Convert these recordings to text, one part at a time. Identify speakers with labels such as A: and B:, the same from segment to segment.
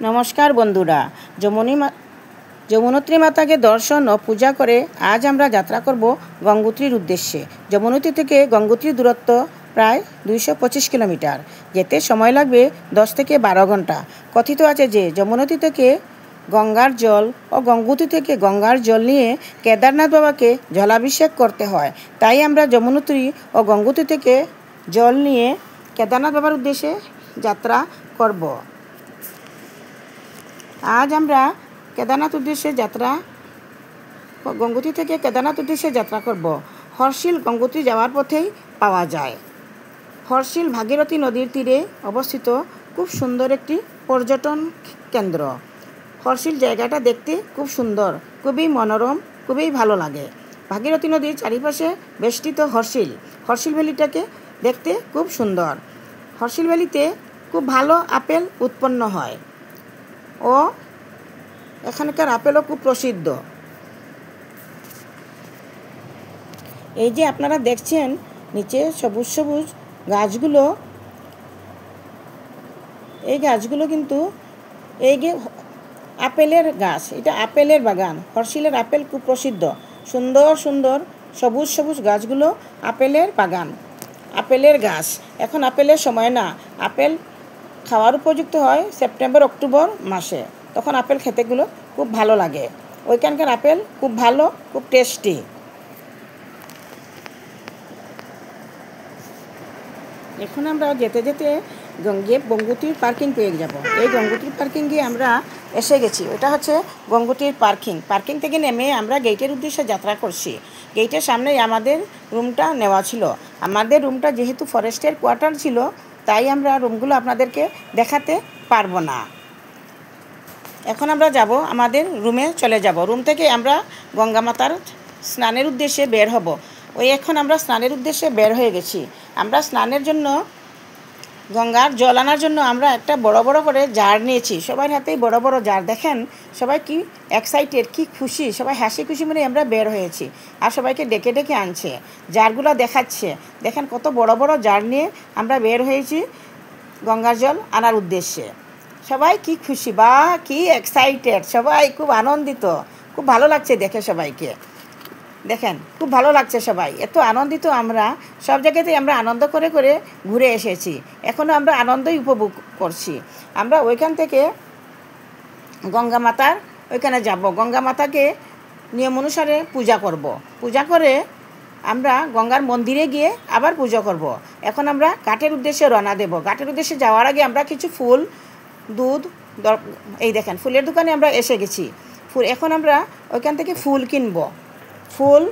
A: নমস্কার বন্ধুরা, যমুনোত্রী মাতাকে দর্শন ও পূজা করে আজ আমরা যাত্রা করব গঙ্গোত্রীর উদ্দেশ্যে। যমুনোত্রী থেকে গঙ্গোত্রীর দূরত্ব প্রায় 225 কিলোমিটার। যেতে সময় লাগবে 10 থেকে 12 ঘন্টা। কথিত আছে যে যমুনোত্রী থেকে গঙ্গার জল ও গঙ্গোত্রী থেকে গঙ্গার জল নিয়ে কেদারনাথ বাবাকে জলাভিষেক করতে হয়। তাই আমরা যমুনোত্রী ও গঙ্গোত্রী থেকে জল নিয়ে কেদারনাথ বাবার উদ্দেশ্যে যাত্রা করব। আজ আমরা কেদারনাথ উদ্দেশ্যে গঙ্গোত্রী থেকে কেদারনাথ উদ্দেশ্যে যাত্রা করব। হর্ষিল গঙ্গোত্রী যাওয়ার পথেই পাওয়া যায়। হর্ষিল ভাগীরথী নদীর তীরে অবস্থিত খুব সুন্দর একটি পর্যটন কেন্দ্র। হর্ষিল জায়গাটা দেখতে খুব সুন্দর, খুবই মনোরম, খুবই ভালো লাগে। ভাগীরথী নদীর চারিপাশে বেষ্টিত হর্ষিল ভ্যালিটাকে দেখতে খুব সুন্দর। হর্ষিল ভ্যালিতে খুব ভালো আপেল উৎপন্ন হয় ও এখানকার আপেলও খুব প্রসিদ্ধ। এই যে আপনারা দেখছেন নিচে সবুজ সবুজ গাছগুলো, এই গাছগুলো কিন্তু এই যে আপেলের গাছ, এটা আপেলের বাগান। হর্ষিলের আপেল খুব প্রসিদ্ধ। সুন্দর সুন্দর সবুজ সবুজ গাছগুলো আপেলের বাগান, আপেলের গাছ। এখন আপেলের সময় না, আপেল খাওয়ার উপযুক্ত হয় সেপ্টেম্বর অক্টোবর মাসে। তখন আপেল খেতেগুলো খুব ভালো লাগে। ওইখানকার আপেল খুব ভালো, খুব টেস্টি। এখন আমরা যেতে যেতে গঙ্গোত্রীর পার্কিং পেয়ে যাব। এই গঙ্গোত্রীর পার্কিংয়ে আমরা এসে গেছি। ওটা হচ্ছে গঙ্গোত্রীর পার্কিং থেকে নেমে আমরা গেটের উদ্দেশ্যে যাত্রা করছি। গেটের সামনেই আমাদের রুমটা নেওয়া ছিল। আমাদের রুমটা যেহেতু ফরেস্টের কোয়ার্টার ছিল, তাই আমরা রুমগুলো আপনাদেরকে দেখাতে পারবো না। এখন আমরা যাব, আমাদের রুমে চলে যাব। রুম থেকে আমরা গঙ্গা মাতার স্নানের উদ্দেশ্যে বের হব। এখন আমরা স্নানের উদ্দেশ্যে বের হয়ে গেছি। আমরা স্নানের জন্য গঙ্গার জল আনার জন্য আমরা একটা বড় বড় করে জার নিয়েছি। সবার হাতেই বড় বড় জার। দেখেন সবাই কি এক্সাইটেড, কি খুশি, সবাই হাসি খুশি মানে আমরা বের হয়েছি। আর সবাইকে ডেকে ডেকে আনছে, জারগুলো দেখাচ্ছে। দেখেন কত বড় বড় জার নিয়ে আমরা বের হয়েছি গঙ্গার জল আনার উদ্দেশ্যে। সবাই কি খুশি বা কি এক্সাইটেড, সবাই খুব আনন্দিত। খুব ভালো লাগছে দেখে সবাইকে। দেখেন খুব ভালো লাগছে, সবাই এত আনন্দিত। আমরা সব জায়গাতেই আমরা আনন্দ করে করে ঘুরে এসেছি। এখনও আমরা আনন্দই উপভোগ করছি। আমরা ওইখান থেকে গঙ্গা মাতার ওইখানে যাব। গঙ্গা মাতাকে নিয়ম অনুসারে পূজা করব। পূজা করে আমরা গঙ্গার মন্দিরে গিয়ে আবার পুজো করব। এখন আমরা ঘাটের উদ্দেশ্যে রওনা দেব। ঘাটের উদ্দেশ্যে যাওয়ার আগে আমরা কিছু ফুল, দুধ, এই দেখেন ফুলের দোকানে আমরা এসে গেছি। এখন আমরা ওইখান থেকে ফুল কিনব। ফুল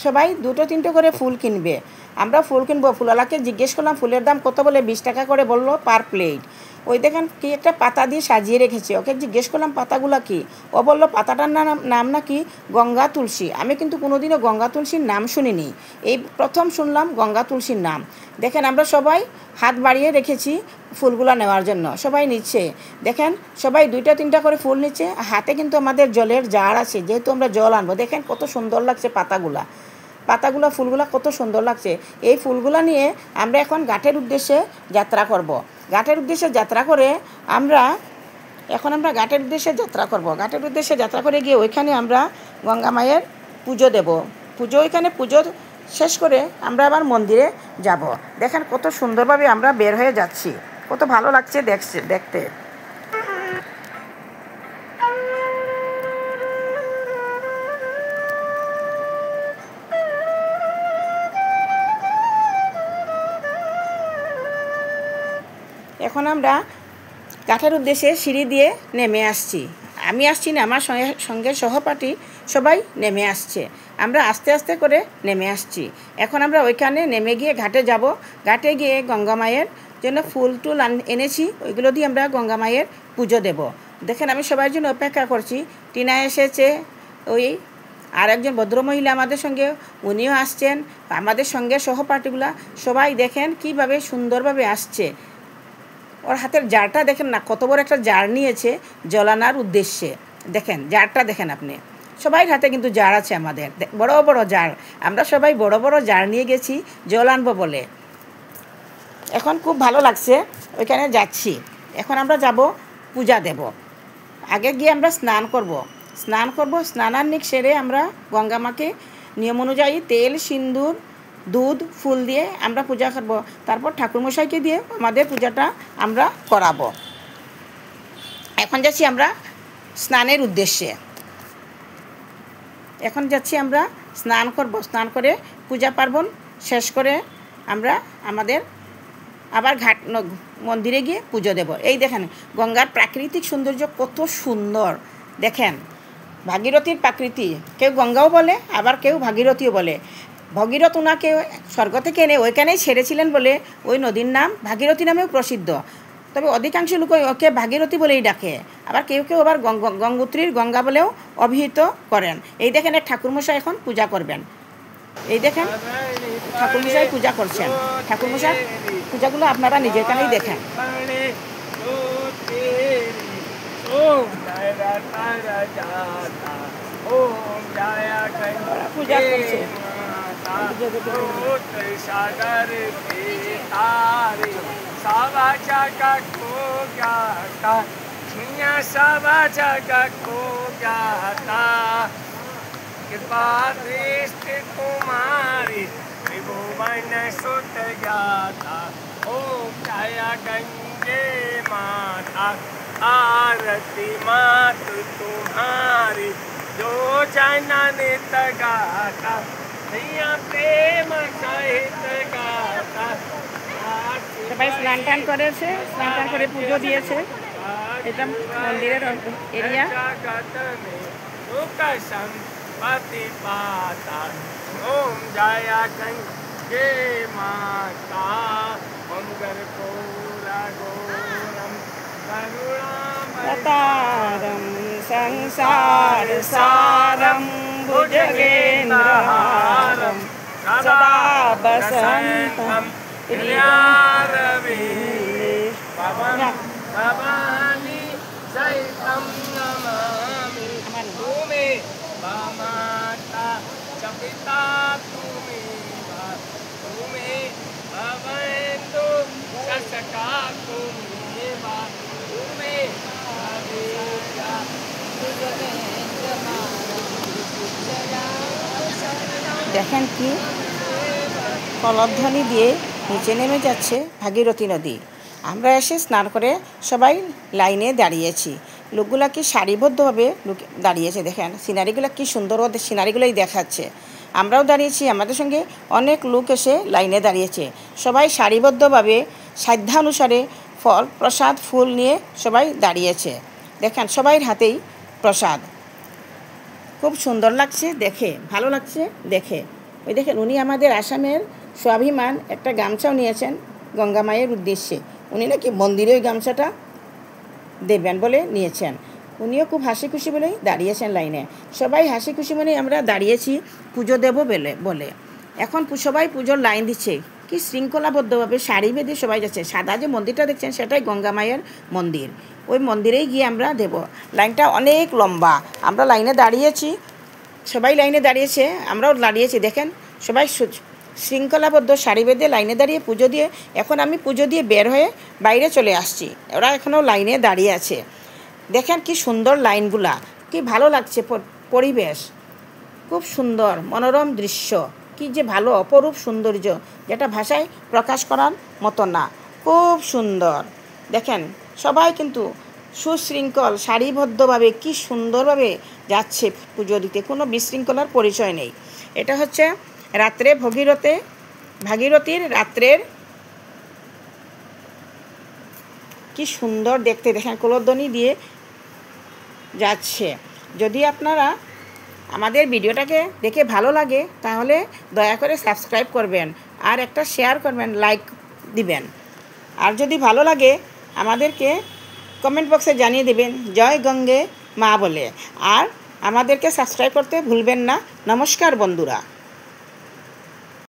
A: সবাই 2-3 করে ফুল কিনবে। আমরা ফুল কিনবো। ফুলওয়ালাকে জিজ্ঞেস করলাম ফুলের দাম কত, বলে 20 টাকা করে বললো পার প্লেট। ওই দেখেন কি একটা পাতা দিয়ে সাজিয়ে রেখেছে। ওকে জিজ্ঞেস করলাম পাতাগুলো কি। ও বললো পাতাটার নাম নাকি গঙ্গা তুলসী। আমি কিন্তু কোনোদিনও গঙ্গা তুলসীর নাম শুনিনি, এই প্রথম শুনলাম গঙ্গা তুলসীর নাম। দেখেন আমরা সবাই হাত বাড়িয়ে রেখেছি ফুলগুলো নেওয়ার জন্য। সবাই নিচ্ছে, দেখেন সবাই 2-3 করে ফুল নিচ্ছে। হাতে কিন্তু আমাদের জলের জার আছে, যেহেতু আমরা জল আনবো। দেখেন কত সুন্দর লাগছে পাতাগুলো, ফুলগুলো কত সুন্দর লাগছে। এই ফুলগুলো নিয়ে আমরা এখন ঘাটের উদ্দেশ্যে যাত্রা করব। ঘাটের উদ্দেশ্যে যাত্রা করে আমরা ঘাটের উদ্দেশ্যে যাত্রা করব। ঘাটের উদ্দেশ্যে যাত্রা করে গিয়ে ওইখানে আমরা গঙ্গা মায়ের পুজো দেব। ওইখানে পুজো শেষ করে আমরা আবার মন্দিরে যাব। দেখেন কত সুন্দরভাবে আমরা বের হয়ে যাচ্ছি, কত ভালো লাগছে দেখতে। এখন আমরা ঘাটের উদ্দেশ্যে সিঁড়ি দিয়ে নেমে আসছি। আমি আসছি না, আমার সঙ্গে সহপাঠী সবাই নেমে আসছে। আমরা আস্তে আস্তে করে নেমে আসছি। এখন আমরা ওইখানে নেমে গিয়ে ঘাটে যাব। ঘাটে গিয়ে গঙ্গা মায়ের জন্য ফুল টুল এনেছি, ওইগুলো দিয়ে আমরা গঙ্গা মায়ের পুজো দেব। দেখেন আমি সবার জন্য অপেক্ষা করছি। টিনা এসেছে, ওই আর একজন ভদ্রমহিলা আমাদের সঙ্গে, উনিও আসছেন। আমাদের সঙ্গে সহপাঠীগুলা সবাই দেখেন কীভাবে সুন্দরভাবে আসছে। ওর হাতের জারটা দেখেন না, কত বড় একটা জার নিয়েছে জল আনার উদ্দেশ্যে। দেখেন জারটা দেখেন আপনি। সবাই হাতে কিন্তু জার আছে আমাদের, বড় বড় জার। আমরা সবাই বড় বড় জার নিয়ে গেছি জল আনবো বলে। এখন খুব ভালো লাগছে, ওইখানে যাচ্ছি। এখন আমরা যাব পূজা দেব। আগে গিয়ে আমরা স্নান করব। স্নানান্নিক সেরে আমরা গঙ্গা মাকে নিয়ম অনুযায়ী তেল, সিন্দুর, দুধ, ফুল দিয়ে আমরা পূজা করব। তারপর ঠাকুরমশাইকে দিয়ে আমাদের পূজাটা আমরা করাবো। এখন যাচ্ছি আমরা স্নানের উদ্দেশ্যে। এখন যাচ্ছি আমরা স্নান করব। স্নান করে পূজা পার্বণ শেষ করে আমরা আমাদের আবার ঘাট মন্দিরে গিয়ে পুজো দেব। এই দেখেন গঙ্গার প্রাকৃতিক সৌন্দর্য কত সুন্দর। দেখেন ভাগীরথীর প্রাকৃতি, কেউ গঙ্গাও বলে আবার কেউ ভাগীরথীও বলে। ভগীরথ ওনাকে স্বর্গ থেকে এনে ওইখানেই ছেড়েছিলেন বলে ওই নদীর নাম ভাগীরথী নামেও প্রসিদ্ধ। তবে অধিকাংশ লোক ওকে ভাগীরথী বলেই ডাকে, আবার কেউ কেউ আবার গঙ্গোত্রীর গঙ্গা বলেও অভিহিত করেন। এই দেখেন এক ঠাকুরমশাই এখন পূজা করবেন। এই দেখেন ঠাকুরমশাই পূজা করছেন। ঠাকুরমশাই পূজাগুলো আপনারা নিজের কানেই দেখেন। পূজা করছে
B: सागर के तारे सावा जगह को गाता दुनिया सावा जगह को गाता कृपा दृष्टि तुम्हारी त्रिभुवन सुत गाता ओम जया गंगे माता आरती मात तुम्हारी जो जननित गाता प्रेम सहित गाता।
A: সবাই স্নান টান করেছে, স্নান টান করে পুজো দিয়েছে। এটা মন্দিরের এরিয়া।
B: সম্পত্তি পাতা ওম জয়া গঙ্গে মাতা ওম গর্ভোরা গৌরম
A: করুণাবতারম সংসার সারম भुजगेन्द्रहारं सदा वसन्तं
B: हृदयारविन्दे भवानी सहितं नमामि तुमे माता च पिता तुमे भवन्तु ससका तुमेव तुमे भवेया
A: দেখেন কি কলধ্বনি দিয়ে নিচে নেমে যাচ্ছে ভাগীরথী নদী। আমরা এসে স্নান করে সবাই লাইনে দাঁড়িয়েছি। লোকগুলা কি সারিবদ্ধভাবে দাঁড়িয়েছে। দেখেন সিনারিগুলো কি সুন্দর, ওদের সিনারিগুলোই দেখাচ্ছে। আমরাও দাঁড়িয়েছি, আমাদের সঙ্গে অনেক লোক এসে লাইনে দাঁড়িয়েছে। সবাই সারিবদ্ধভাবে সাধ্যানুসারে ফল, প্রসাদ, ফুল নিয়ে সবাই দাঁড়িয়েছে। দেখেন সবাই হাতেই প্রসাদ। খুব সুন্দর লাগছে দেখে, ভালো লাগছে দেখে। ওই দেখেন উনি আমাদের আসামের স্বাভিমান একটা গামছাও নিয়েছেন গঙ্গা মায়ের উদ্দেশ্যে। উনি নাকি মন্দিরে ওই গামছাটা দেবেন বলে নিয়েছেন। উনিও খুব হাসি খুশি বলেই দাঁড়িয়েছেন লাইনে। সবাই হাসি খুশি মানে আমরা দাঁড়িয়েছি পুজো দেবো বলে। এখন সবাই পুজোর লাইন দিচ্ছে, কি শৃঙ্খলাবদ্ধভাবে সারি বেঁধে সবাই যাচ্ছে। সাদা যে মন্দিরটা দেখছেন সেটাই গঙ্গা মায়ের মন্দির। ওই মন্দিরেই গিয়ে আমরা দেব। লাইনটা অনেক লম্বা, আমরা লাইনে দাঁড়িয়েছি, সবাই লাইনে দাঁড়িয়েছে, আমরাও দাঁড়িয়েছি। দেখেন সবাই শৃঙ্খলাবদ্ধ সারি বেঁধে লাইনে দাঁড়িয়ে পুজো দিয়ে। এখন আমি পুজো দিয়ে বের হয়ে বাইরে চলে আসছি, ওরা এখনও লাইনে দাঁড়িয়ে আছে। দেখেন কি সুন্দর লাইনগুলা, কি ভালো লাগছে পরিবেশ, খুব সুন্দর মনোরম দৃশ্য, কি যে ভালো অপরূপ সৌন্দর্য, যেটা ভাষায় প্রকাশ করার মতো না। খুব সুন্দর। দেখেন সবাই কিন্তু সুশৃঙ্খল সারিবদ্ধভাবে কি সুন্দরভাবে যাচ্ছে পুজো দিতে, কোনো বিশৃঙ্খলার পরিচয় নেই। এটা হচ্ছে রাত্রে ভাগীরথীর রাত্রের কি সুন্দর দেখতে। দেখেন কোলধ্বনি দিয়ে যাচ্ছে। যদি আপনারা আমাদের ভিডিওটাকে দেখে ভালো লাগে তাহলে দয়া করে সাবস্ক্রাইব করবেন, আর একটা শেয়ার করবেন, লাইক দিবেন। আর যদি ভালো লাগে আমাদেরকে কমেন্ট বক্সে জানিয়ে দেবেন জয় গঙ্গে মা বলে। আর আমাদেরকে সাবস্ক্রাইব করতে ভুলবেন না। নমস্কার বন্ধুরা।